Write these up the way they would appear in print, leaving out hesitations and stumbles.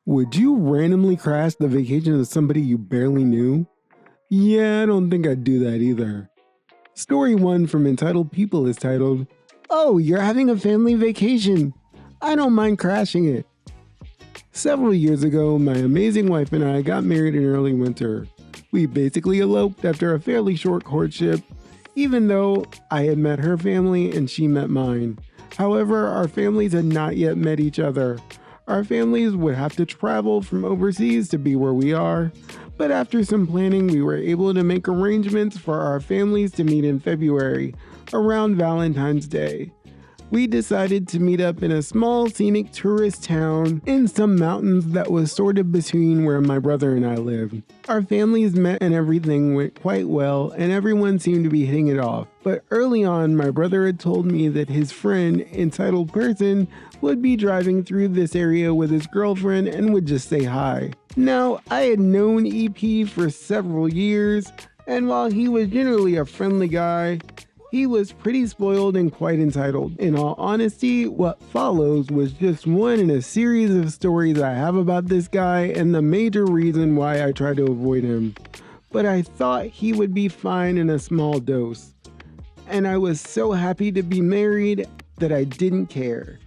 Would you randomly crash the vacation of somebody you barely knew? Yeah, I don't think I'd do that either. Story 1 from Entitled People is titled, "Oh, you're having a family vacation. I don't mind crashing it." Several years ago, my amazing wife and I got married in early winter. We basically eloped after a fairly short courtship, even though I had met her family and she met mine. However, our families had not yet met each other. Our families would have to travel from overseas to be where we are, but after some planning, we were able to make arrangements for our families to meet in February, around Valentine's Day. We decided to meet up in a small scenic tourist town in some mountains that was sort of between where my brother and I lived. Our families met and everything went quite well, and everyone seemed to be hitting it off. But early on, my brother had told me that his friend, entitled person, would be driving through this area with his girlfriend and would just say hi. Now, I had known EP for several years, and while he was generally a friendly guy, he was pretty spoiled and quite entitled. In all honesty, what follows was just one in a series of stories I have about this guy and the major reason why I try to avoid him. But I thought he would be fine in a small dose. And I was so happy to be married that I didn't care.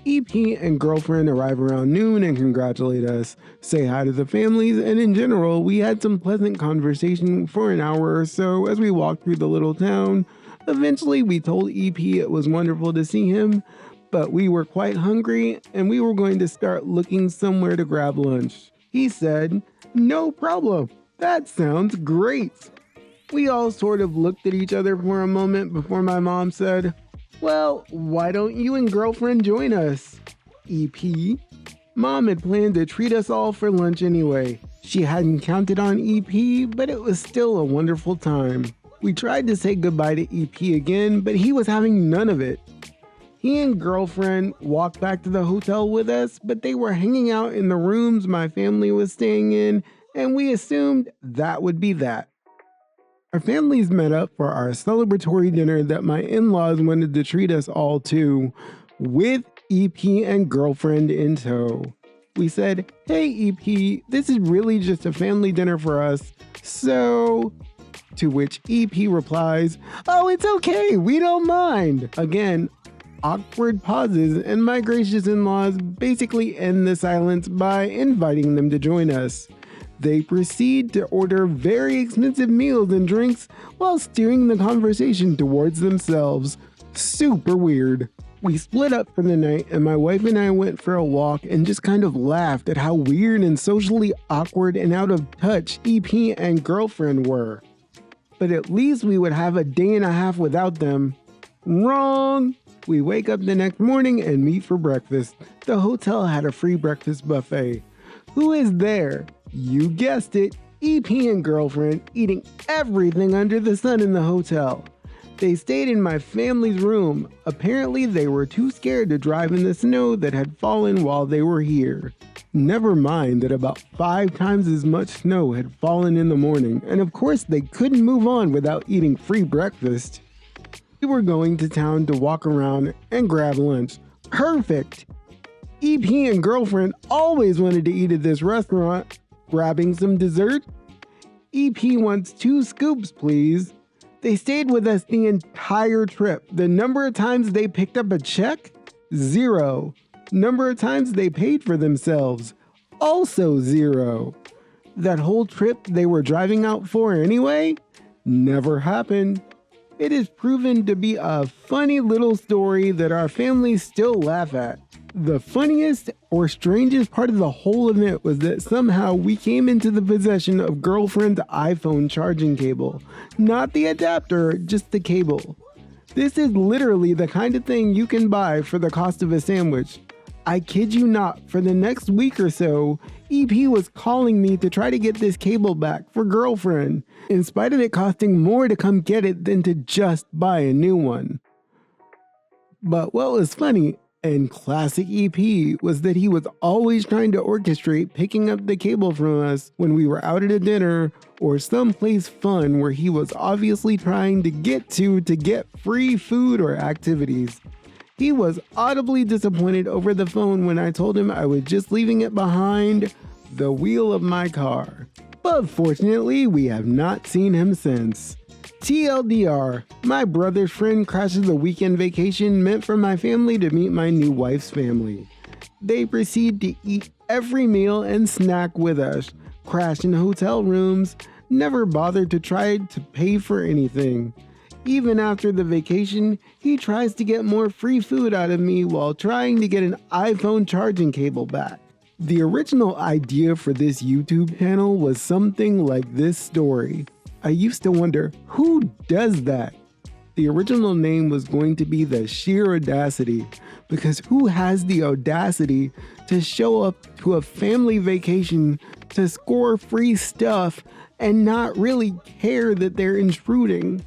EP and girlfriend arrive around noon and congratulate us, say hi to the families, and in general, we had some pleasant conversation for an hour or so as we walked through the little town. Eventually, we told EP it was wonderful to see him, but we were quite hungry and we were going to start looking somewhere to grab lunch. He said, "No problem, that sounds great." We all sort of looked at each other for a moment before my mom said, "Well, why don't you and girlfriend join us?" EP? Mom had planned to treat us all for lunch anyway. She hadn't counted on EP, but it was still a wonderful time. We tried to say goodbye to EP again, but he was having none of it. He and girlfriend walked back to the hotel with us, but they were hanging out in the rooms my family was staying in, and we assumed that would be that. Our families met up for our celebratory dinner that my in-laws wanted to treat us all to, with EP and girlfriend in tow. We said, "Hey EP, this is really just a family dinner for us, so..." To which EP replies, "Oh, it's okay, we don't mind." Again, awkward pauses, and my gracious in-laws basically end the silence by inviting them to join us. They proceed to order very expensive meals and drinks while steering the conversation towards themselves. Super weird. We split up for the night and my wife and I went for a walk and just kind of laughed at how weird and socially awkward and out of touch EP and girlfriend were. But at least we would have a day and a half without them. Wrong! We wake up the next morning and meet for breakfast. The hotel had a free breakfast buffet. Who is there? You guessed it, EP and girlfriend eating everything under the sun in the hotel. They stayed in my family's room. Apparently they were too scared to drive in the snow that had fallen while they were here. Never mind that about 5 times as much snow had fallen in the morning, and of course they couldn't move on without eating free breakfast. We were going to town to walk around and grab lunch. Perfect! EP and girlfriend always wanted to eat at this restaurant. Grabbing some dessert? EP wants 2 scoops, please. They stayed with us the entire trip. The number of times they picked up a check? 0. Number of times they paid for themselves? Also 0. That whole trip they were driving out for anyway? Never happened. It is proven to be a funny little story that our families still laugh at. The funniest or strangest part of the whole event was that somehow we came into the possession of girlfriend's iPhone charging cable. Not the adapter, just the cable. This is literally the kind of thing you can buy for the cost of a sandwich. I kid you not, for the next week or so, EP was calling me to try to get this cable back for girlfriend, in spite of it costing more to come get it than to just buy a new one. But what was funny, and classic EP, was that he was always trying to orchestrate picking up the cable from us when we were out at a dinner or someplace fun where he was obviously trying to get free food or activities. He was audibly disappointed over the phone when I told him I was just leaving it behind the wheel of my car. But fortunately, we have not seen him since. TLDR, my brother's friend crashes a weekend vacation meant for my family to meet my new wife's family. They proceed to eat every meal and snack with us, crash in hotel rooms, never bothered to try to pay for anything. Even after the vacation, he tries to get more free food out of me while trying to get an iPhone charging cable back. The original idea for this YouTube channel was something like this story. I used to wonder, who does that? The original name was going to be The Sheer Audacity, because who has the audacity to show up to a family vacation to score free stuff and not really care that they're intruding?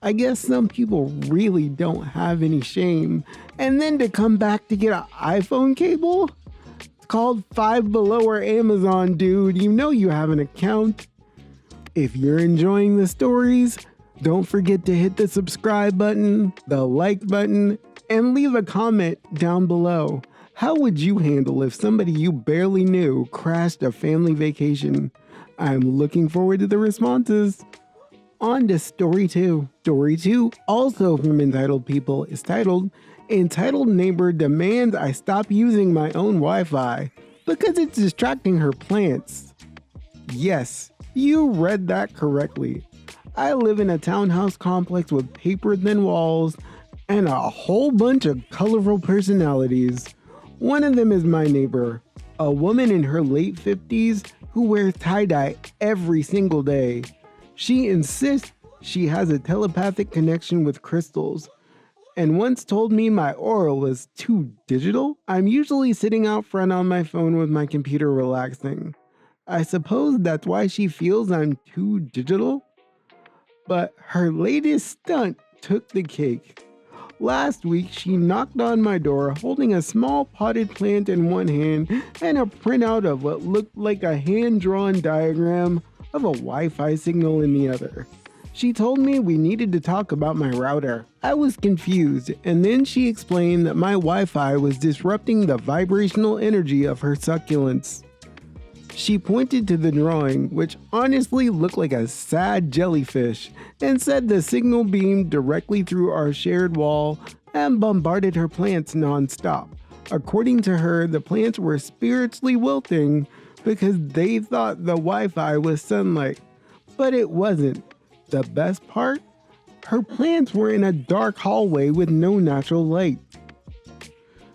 I guess some people really don't have any shame. And then to come back to get an iPhone cable? It's called Five Below or Amazon, dude. You know you have an account. If you're enjoying the stories, don't forget to hit the subscribe button, the like button, and leave a comment down below. How would you handle if somebody you barely knew crashed a family vacation? I'm looking forward to the responses. On to story 2. Story 2, also from Entitled People, is titled, Entitled Neighbor Demands I Stop Using My Own Wi-Fi because it's distracting her plants. Yes, you read that correctly. I live in a townhouse complex with paper-thin walls and a whole bunch of colorful personalities. One of them is my neighbor, a woman in her late 50s who wears tie-dye every single day. She insists she has a telepathic connection with crystals, and once told me my aura was too digital. I'm usually sitting out front on my phone with my computer relaxing. I suppose that's why she feels I'm too digital. But her latest stunt took the cake. Last week, she knocked on my door holding a small potted plant in one hand and a printout of what looked like a hand-drawn diagram of a Wi-Fi signal in the other. She told me we needed to talk about my router. I was confused, and then she explained that my Wi-Fi was disrupting the vibrational energy of her succulents. She pointed to the drawing, which honestly looked like a sad jellyfish, and said the signal beamed directly through our shared wall and bombarded her plants non-stop. According to her, the plants were spiritually wilting because they thought the Wi-Fi was sunlight, but it wasn't. The best part? Her plants were in a dark hallway with no natural light.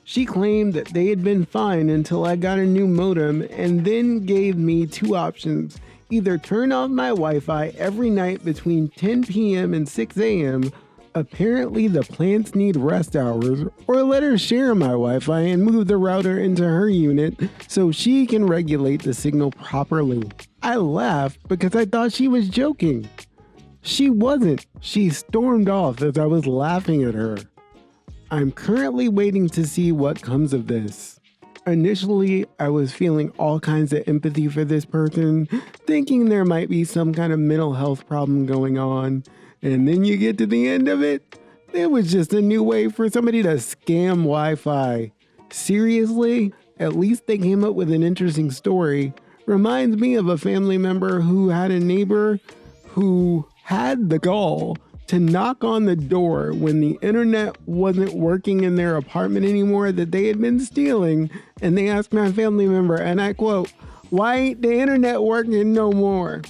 She claimed that they had been fine until I got a new modem and then gave me two options. Either turn off my Wi-Fi every night between 10 p.m. and 6 a.m. Apparently the plants need rest hours, or let her share my Wi-Fi and move the router into her unit so she can regulate the signal properly. I laughed because I thought she was joking. She wasn't. She stormed off as I was laughing at her. I'm currently waiting to see what comes of this. Initially, I was feeling all kinds of empathy for this person, thinking there might be some kind of mental health problem going on. And then you get to the end of it, it was just a new way for somebody to scam Wi-Fi. Seriously? At least they came up with an interesting story. Reminds me of a family member who had a neighbor who had the gall to knock on the door when the internet wasn't working in their apartment anymore that they had been stealing, and they asked my family member, and I quote, "Why ain't the internet working no more?"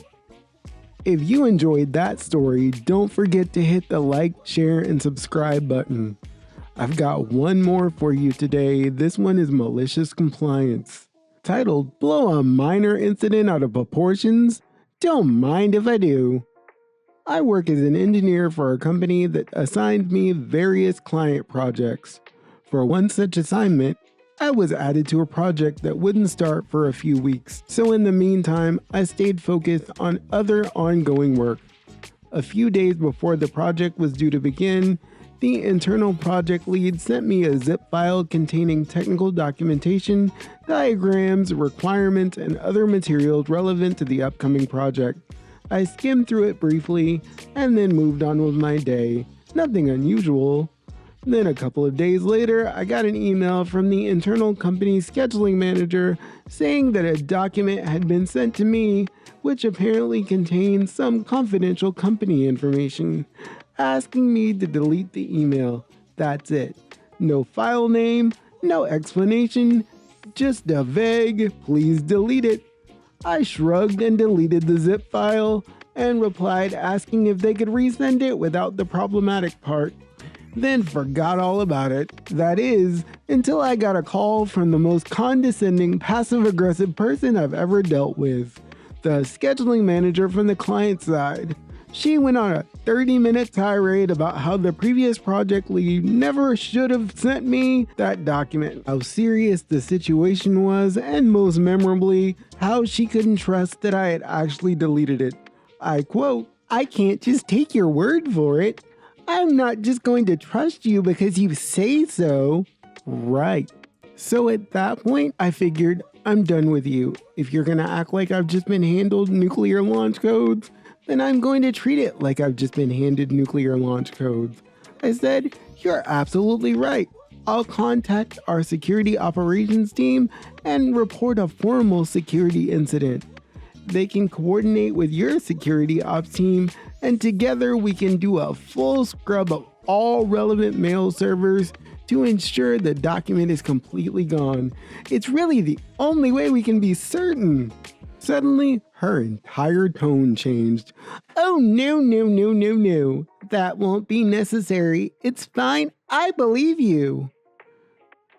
If you enjoyed that story, don't forget to hit the like, share, and subscribe button. I've got one more for you today. This one is malicious compliance. Titled, Blow a Minor Incident Out of Proportions? Don't mind if I do. I work as an engineer for a company that assigned me various client projects. For one such assignment, I was added to a project that wouldn't start for a few weeks. So in the meantime, I stayed focused on other ongoing work. A few days before the project was due to begin, the internal project lead sent me a zip file containing technical documentation, diagrams, requirements, and other materials relevant to the upcoming project. I skimmed through it briefly and then moved on with my day. Nothing unusual. Then a couple of days later, I got an email from the internal company scheduling manager saying that a document had been sent to me, which apparently contained some confidential company information, asking me to delete the email. That's it. No file name, no explanation, just a vague, please delete it. I shrugged and deleted the zip file and replied asking if they could resend it without the problematic part. Then forgot all about it. That is, until I got a call from the most condescending, passive-aggressive person I've ever dealt with, the scheduling manager from the client side. She went on a 30-minute tirade about how the previous project lead never should have sent me that document, how serious the situation was, and most memorably, how she couldn't trust that I had actually deleted it. I quote, "I can't just take your word for it. I'm not just going to trust you because you say so." Right. So at that point, I figured, I'm done with you. If you're gonna act like I've just been handed nuclear launch codes, then I'm going to treat it like I've just been handed nuclear launch codes. I said, you're absolutely right. I'll contact our security operations team and report a formal security incident. They can coordinate with your security ops team, and together we can do a full scrub of all relevant mail servers to ensure the document is completely gone. It's really the only way we can be certain. Suddenly, her entire tone changed. "Oh, no. That won't be necessary. It's fine. I believe you."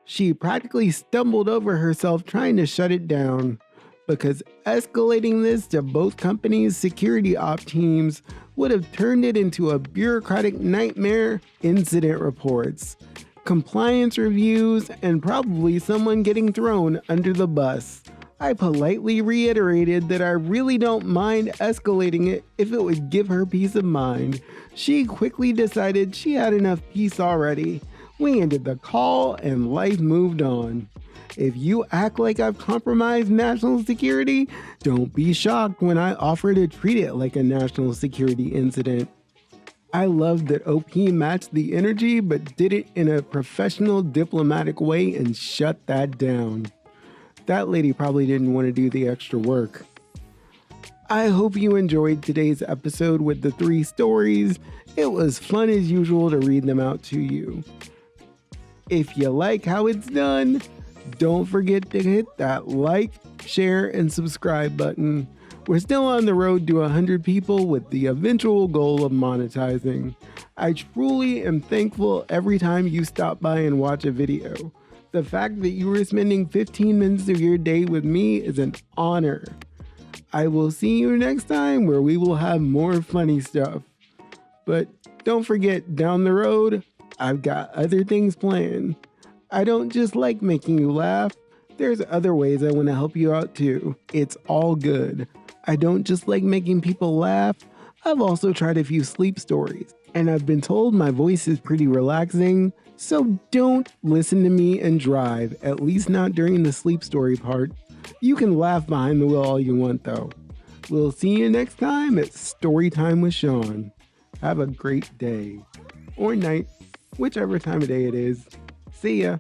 She practically stumbled over herself trying to shut it down, because escalating this to both companies' security op teams would have turned it into a bureaucratic nightmare, incident reports, compliance reviews, and probably someone getting thrown under the bus. I politely reiterated that I really don't mind escalating it if it would give her peace of mind. She quickly decided she had enough peace already. We ended the call and life moved on. If you act like I've compromised national security, don't be shocked when I offer to treat it like a national security incident. I loved that OP matched the energy but did it in a professional, diplomatic way and shut that down. That lady probably didn't want to do the extra work. I hope you enjoyed today's episode with the 3 stories. It was fun as usual to read them out to you. If you like how it's done, don't forget to hit that like, share, and subscribe button. We're still on the road to 100 people with the eventual goal of monetizing. I truly am thankful every time you stop by and watch a video. The fact that you are spending 15 minutes of your day with me is an honor. I will see you next time where we will have more funny stuff. But don't forget, down the road, I've got other things planned. I don't just like making you laugh. There's other ways I want to help you out too. It's all good. I don't just like making people laugh. I've also tried a few sleep stories, and I've been told my voice is pretty relaxing. So don't listen to me and drive, at least not during the sleep story part. You can laugh behind the wheel all you want though. We'll see you next time at Storytime with Sean. Have a great day. Or night, whichever time of day it is. See ya.